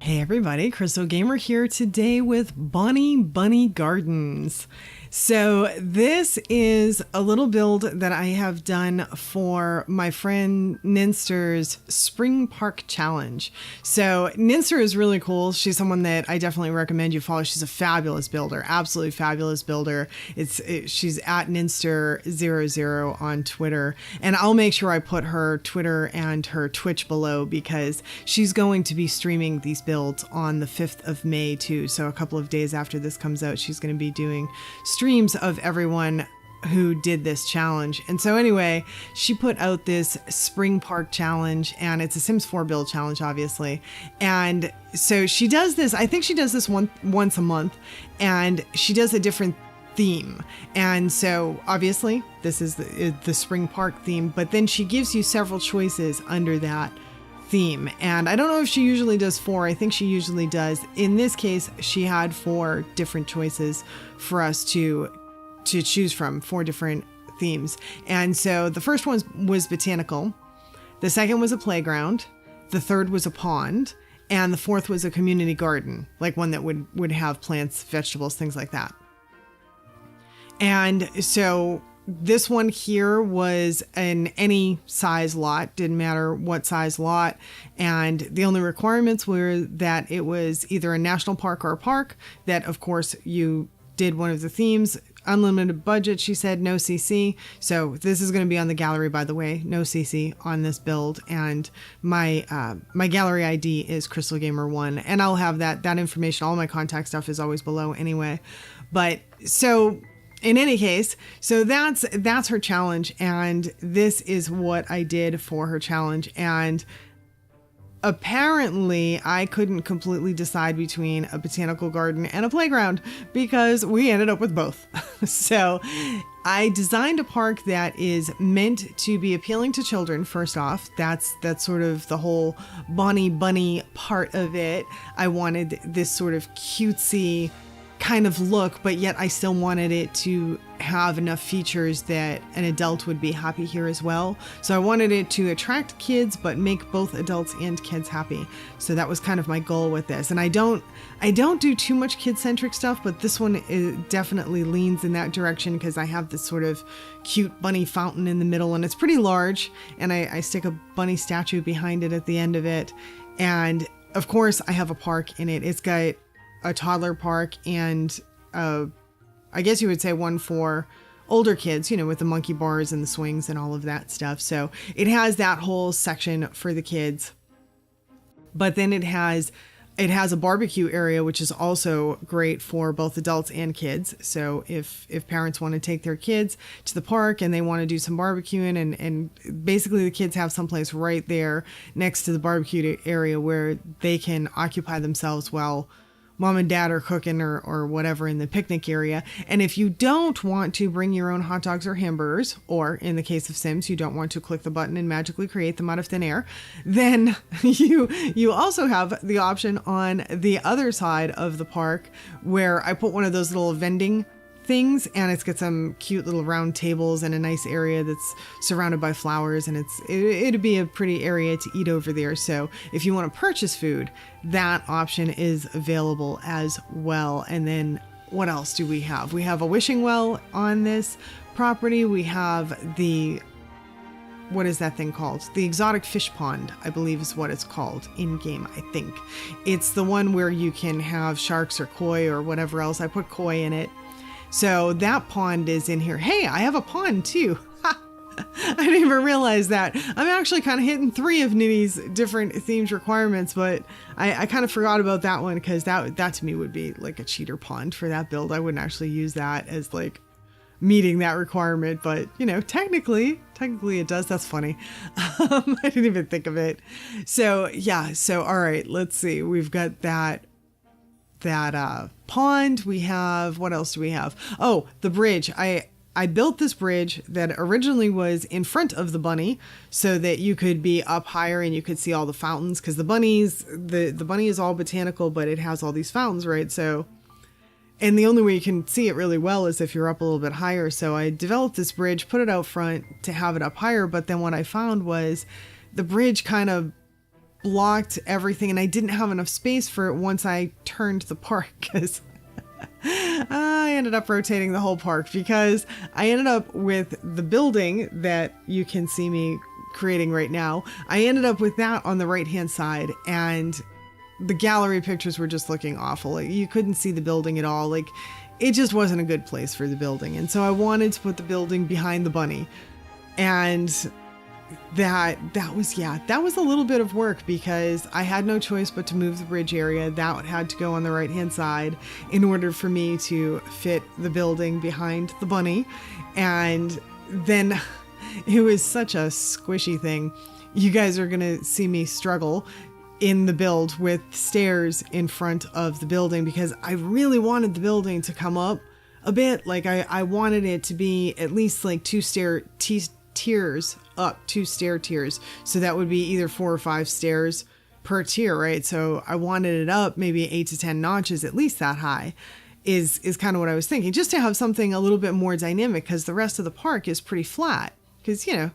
Hey everybody, Crystal Gamer here today with Bonny Bunny Gardens. So this is a little build that I have done for my friend Ninster's Spring Park Challenge. So Ninster is really cool. She's someone that I definitely recommend you follow. She's a fabulous builder, absolutely fabulous builder. She's at Ninster00 on Twitter. And I'll make sure I put her Twitter and her Twitch below because she's going to be streaming these builds on the 5th of May too. So a couple of days after this comes out, she's going to be doing streams of everyone who did this challenge. And so anyway, she put out this Spring Park Challenge, and it's a Sims 4 build challenge, obviously. And so she does this, I think she does this once a month, and she does a different theme. And so obviously this is the Spring Park theme, but then she gives you several choices under that theme. And I don't know if she usually does 4. I think she usually does. In this case, she had 4 different choices for us to choose from, 4 different themes. And so the first one was Botanical. The second was a playground. The third was a pond. And the fourth was a community garden, like one that would have plants, vegetables, things like that. And so this one here was an any size lot, didn't matter what size lot. And the only requirements were that it was either a national park or a park, that of course you did one of the themes. Unlimited budget, she said, no CC. So this is going to be on the gallery, by the way, no CC on this build. And my gallery ID is Crystal Gamer 1, and I'll have that information. All my contact stuff is always below anyway. But so in any case, so that's her challenge, and this is what I did for her challenge. And apparently I couldn't completely decide between a botanical garden and a playground because we ended up with both. So I designed a park that is meant to be appealing to children. First off, that's sort of the whole Bonny Bunny part of it. I wanted this sort of cutesy kind of look, but yet I still wanted it to have enough features that an adult would be happy here as well. So I wanted it to attract kids, but make both adults and kids happy. So that was kind of my goal with this. And I don't do too much kid-centric stuff, but this one definitely leans in that direction because I have this sort of cute bunny fountain in the middle, and it's pretty large. And I stick a bunny statue behind it at the end of it. And of course I have a park in it. It's got a toddler park and I guess you would say one for older kids, with the monkey bars and the swings and all of that stuff. So it has that whole section for the kids, but then it has a barbecue area, which is also great for both adults and kids. So if parents want to take their kids to the park and they want to do some barbecuing, and basically the kids have someplace right there next to the barbecue area where they can occupy themselves while mom and dad are cooking or whatever in the picnic area. And if you don't want to bring your own hot dogs or hamburgers, or in the case of Sims, you don't want to click the button and magically create them out of thin air, then you also have the option on the other side of the park where I put one of those little vending things, and it's got some cute little round tables and a nice area that's surrounded by flowers, and it'd be a pretty area to eat over there. So if you want to purchase food, that option is available as well. And then what else do we have? We have a wishing well on this property. We have what is that thing called? The exotic fish pond, I believe is what it's called in game, I think. It's the one where you can have sharks or koi or whatever else. I put koi in it. So that pond is in here. Hey, I have a pond too. I didn't even realize that. I'm actually kind of hitting 3 of Nitty's different themes requirements, but I kind of forgot about that one because that to me would be like a cheater pond for that build. I wouldn't actually use that as like meeting that requirement, but technically it does. That's funny. I didn't even think of it. So yeah. So, all right, let's see. We've got that pond. We have, what else do we have? Oh, the bridge. I built this bridge that originally was in front of the bunny so that you could be up higher and you could see all the fountains, because the bunny is all botanical, but it has all these fountains, right? So, and the only way you can see it really well is if you're up a little bit higher. So I developed this bridge, put it out front to have it up higher. But then what I found was the bridge kind of blocked everything, and I didn't have enough space for it once I turned the park, because I ended up rotating the whole park, because I ended up with the building that you can see me creating right now. I ended up with that on the right hand side, and the gallery pictures were just looking awful. Like, you couldn't see the building at all. Like, it just wasn't a good place for the building. And so I wanted to put the building behind the bunny. And that was a little bit of work, because I had no choice but to move the bridge area. That had to go on the right hand side in order for me to fit the building behind the bunny. And then it was such a squishy thing. You guys are gonna see me struggle in the build with stairs in front of the building, because I really wanted the building to come up a bit. Like, I wanted it to be at least like two stair tiers. So that would be either 4 or 5 stairs per tier, right? So I wanted it up maybe 8 to 10 notches, at least that high is kind of what I was thinking, just to have something a little bit more dynamic, because the rest of the park is pretty flat, because, you know,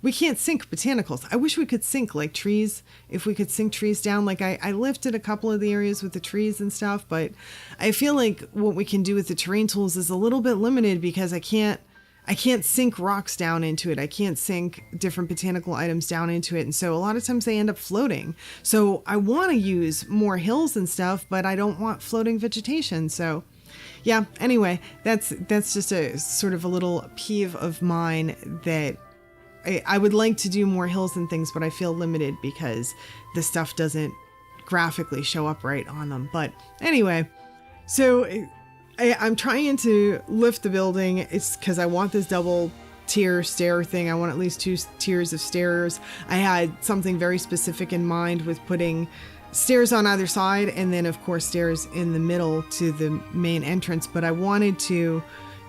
we can't sink botanicals. I wish we could sink like trees. If we could sink trees down, like I lifted a couple of the areas with the trees and stuff, but I feel like what we can do with the terrain tools is a little bit limited, because I can't sink rocks down into it. I can't sink different botanical items down into it. And so a lot of times they end up floating. So I want to use more hills and stuff, but I don't want floating vegetation. So yeah, anyway, that's just a sort of a little peeve of mine, that I would like to do more hills and things, but I feel limited because the stuff doesn't graphically show up right on them. But anyway, so I'm trying to lift the building. It's because I want this double tier stair thing. I want at least 2 tiers of stairs. I had something very specific in mind with putting stairs on either side, and then of course stairs in the middle to the main entrance. But I wanted to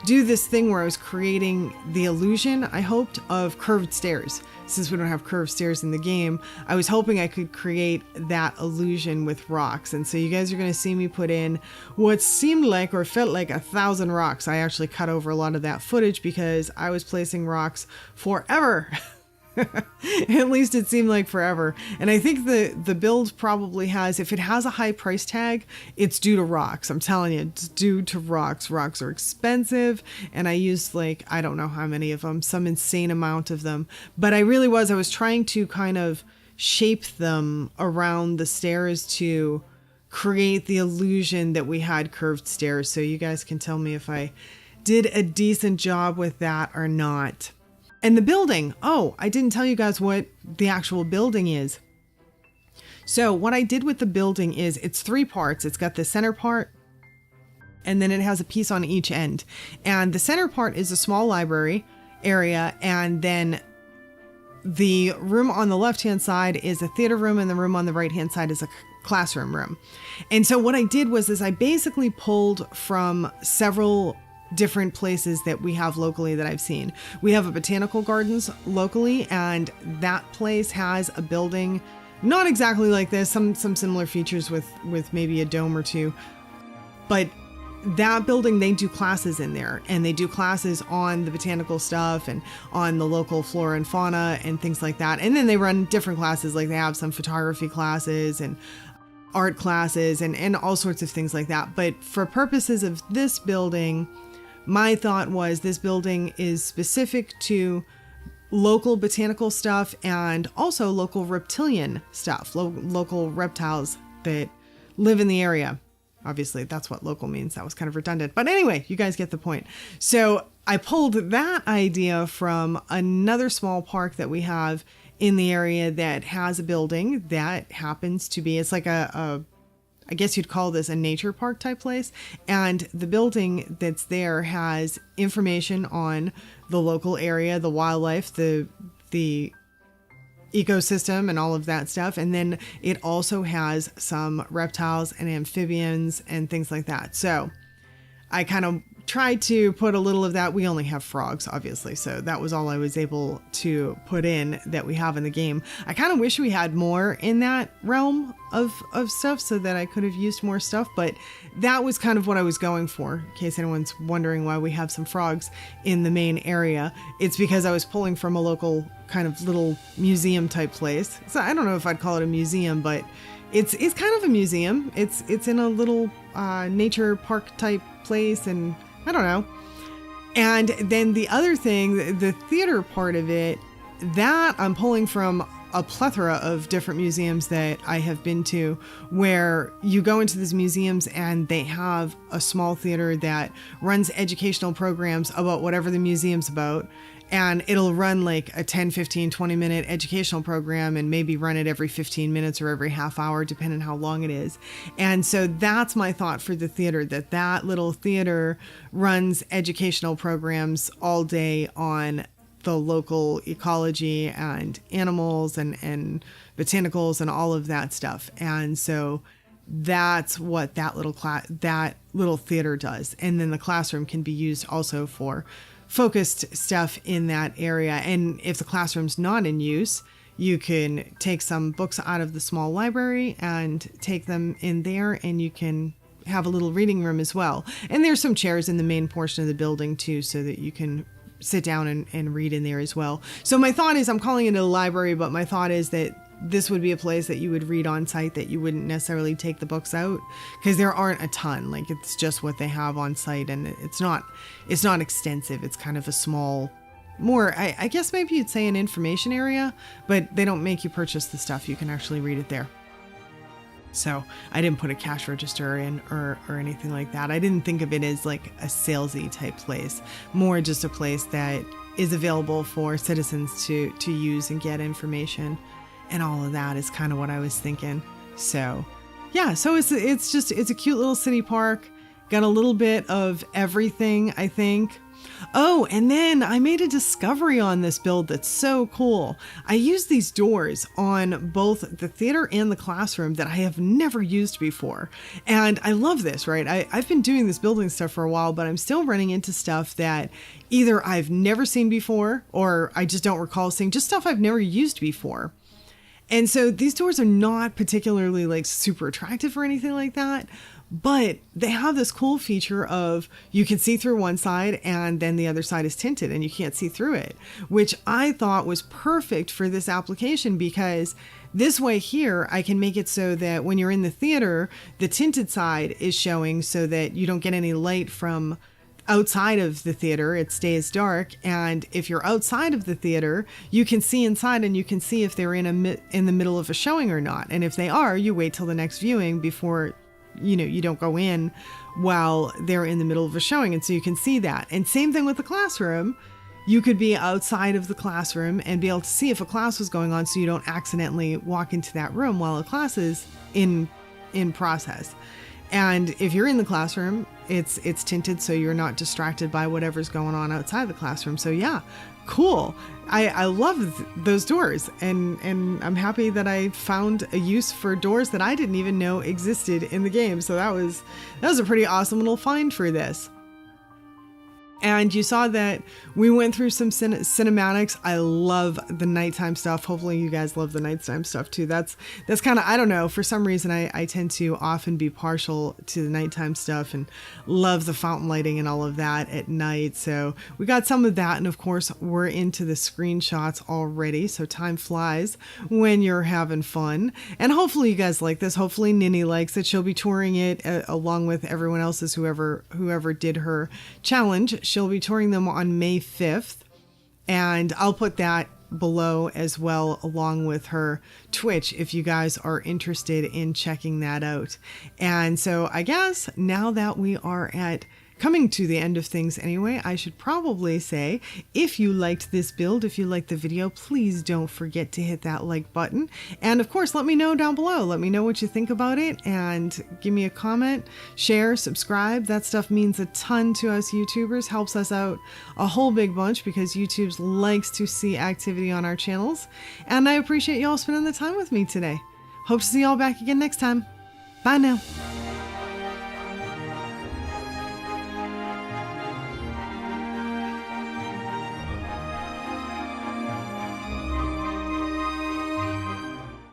do this thing where I was creating the illusion, I hoped, of curved stairs. Since we don't have curved stairs in the game, I was hoping I could create that illusion with rocks. And so you guys are going to see me put in what seemed like or felt like 1,000 rocks. I actually cut over a lot of that footage because I was placing rocks forever. At least it seemed like forever. And I think the build probably has, if it has a high price tag, it's due to rocks. I'm telling you, it's due to rocks. Rocks are expensive, and I used like, I don't know how many of them, some insane amount of them. But I was trying to kind of shape them around the stairs to create the illusion that we had curved stairs. So you guys can tell me if I did a decent job with that or not. And the building, oh, I didn't tell you guys what the actual building is. So what I did with the building is it's 3 parts. It's got the center part, and then it has a piece on each end. And the center part is a small library area, and then the room on the left-hand side is a theater room, and the room on the right-hand side is a classroom room. And so what I did was I basically pulled from several different places that we have locally that I've seen. We have a Botanical Gardens locally, and that place has a building not exactly like this, some similar features with maybe a dome or two. But that building, they do classes in there, and they do classes on the botanical stuff and on the local flora and fauna and things like that. And then they run different classes, like they have some photography classes and art classes and all sorts of things like that. But for purposes of this building, my thought was this building is specific to local botanical stuff and also local reptilian stuff, local reptiles that live in the area. Obviously, that's what local means. That was kind of redundant. But anyway, you guys get the point. So I pulled that idea from another small park that we have in the area that has a building that happens to be, it's like I guess you'd call this a nature park type place. And the building that's there has information on the local area, the wildlife, the ecosystem and all of that stuff. And then it also has some reptiles and amphibians and things like that. So I kind of tried to put a little of that. We only have frogs, obviously, so that was all I was able to put in that we have in the game. I kind of wish we had more in that realm of stuff so that I could have used more stuff, but that was kind of what I was going for. In case anyone's wondering why we have some frogs in the main area, it's because I was pulling from a local kind of little museum type place. So I don't know if I'd call it a museum, but it's kind of a museum. It's in a little nature park type place, and I don't know. And then the other thing, the theater part of it, that I'm pulling from a plethora of different museums that I have been to, where you go into these museums and they have a small theater that runs educational programs about whatever the museum's about. And it'll run like a 10, 15, 20 minute educational program and maybe run it every 15 minutes or every half hour, depending how long it is. And so that's my thought for the theater, that little theater runs educational programs all day on the local ecology and animals and botanicals and all of that stuff. And so that's what that little theater does. And then the classroom can be used also for focused stuff in that area. And if the classroom's not in use, you can take some books out of the small library and take them in there, and you can have a little reading room as well. And there's some chairs in the main portion of the building too, so that you can sit down and read in there as well. So my thought is, I'm calling it a library, but my thought is that this would be a place that you would read on site, that you wouldn't necessarily take the books out, because there aren't a ton. Like, it's just what they have on site, and it's not extensive. It's kind of a small, more, I guess maybe you'd say an information area, but they don't make you purchase the stuff. You can actually read it there. So I didn't put a cash register in or anything like that. I didn't think of it as like a salesy type place, more just a place that is available for citizens to use and get information. And all of that is kind of what I was thinking. So yeah, so it's a cute little city park. Got a little bit of everything, I think. Oh, and then I made a discovery on this build that's so cool. I used these doors on both the theater and the classroom that I have never used before. And I love this, right? I've been doing this building stuff for a while, but I'm still running into stuff that either I've never seen before, or I just don't recall seeing, just stuff I've never used before. And so these doors are not particularly like super attractive or anything like that, but they have this cool feature of you can see through one side and then the other side is tinted and you can't see through it, which I thought was perfect for this application, because this way here, I can make it so that when you're in the theater, the tinted side is showing so that you don't get any light from outside of the theater. It stays dark. And if you're outside of the theater, you can see inside and you can see if they're in the middle of a showing or not. And if they are, you wait till the next viewing before, you don't go in while they're in the middle of a showing. And so you can see that. And same thing with the classroom. You could be outside of the classroom and be able to see if a class was going on, so you don't accidentally walk into that room while a class is in process. And if you're in the classroom, it's tinted so you're not distracted by whatever's going on outside the classroom. So yeah, cool. I love those doors, and I'm happy that I found a use for doors that I didn't even know existed in the game. So that was a pretty awesome little find for this. And you saw that we went through some cinematics. I love the nighttime stuff. Hopefully you guys love the nighttime stuff too. That's kind of, I don't know, for some reason I tend to often be partial to the nighttime stuff and love the fountain lighting and all of that at night. So we got some of that. And of course we're into the screenshots already. So time flies when you're having fun. And hopefully you guys like this. Hopefully Nini likes it. She'll be touring it along with everyone else's, whoever did her challenge. She'll be touring them on May 5th, and I'll put that below as well, along with her Twitch, if you guys are interested in checking that out. And so I guess now that we are coming to the end of things anyway, I should probably say, if you liked this build, if you liked the video, please don't forget to hit that like button. And of course, let me know down below. Let me know what you think about it, and give me a comment, share, subscribe. That stuff means a ton to us YouTubers, helps us out a whole big bunch, because YouTube likes to see activity on our channels. And I appreciate y'all spending the time with me today. Hope to see y'all back again next time. Bye now.